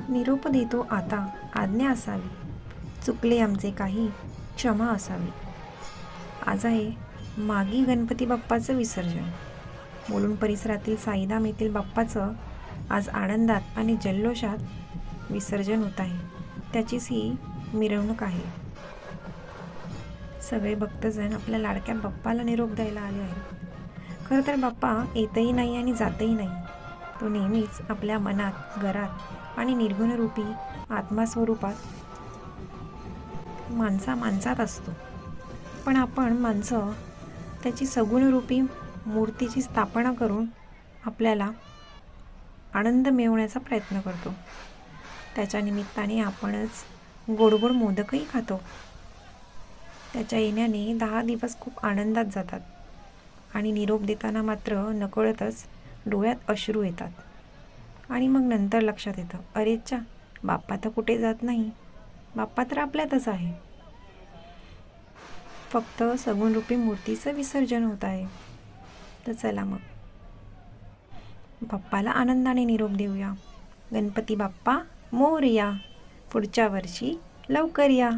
निरोप देतो आता, आज्ञा असावी, चुकले आमचे काही, क्षमा असावी. आज आहे मागी गणपती बाप्पाचं विसर्जन. मुलुंड परिसरातील साईधाम येथील बाप्पाचं आज आनंदात आणि जल्लोषात विसर्जन होत आहे. त्याचीच ही मिरवणूक आहे. सगळे भक्तजण आपल्या लाडक्या बाप्पाला निरोप द्यायला आले आहेत. खरं तर बाप्पा येतही नाही आणि जातही नाही. तो नेहमीच आपल्या मनात, घरात आणि निर्गुणरूपी आत्मास्वरूपात माणसात असतो. पण आपण माणसं त्याची सगुणरूपी मूर्तीची स्थापना करून आपल्याला आनंद मिळवण्याचा प्रयत्न करतो. त्याच्या निमित्ताने आपणच गोड मोदकही खातो. त्याच्या येण्याने 10 दिवस खूप आनंदात जातात आणि निरोप देताना मात्र नकळतच डोळ्यात अश्रू येतात आणि मग नंतर लक्षात येतं, अरेच्चा, बाप्पा तर कुठे जात नाही, बाप्पा तर आपल्यातच आहे. फक्त सगुणरूपी मूर्तीचं विसर्जन होत आहे. तर चला मग बाप्पाला आनंदाने निरोप देऊया. गणपती बाप्पा मोरया, पुढच्या वर्षी लवकर या.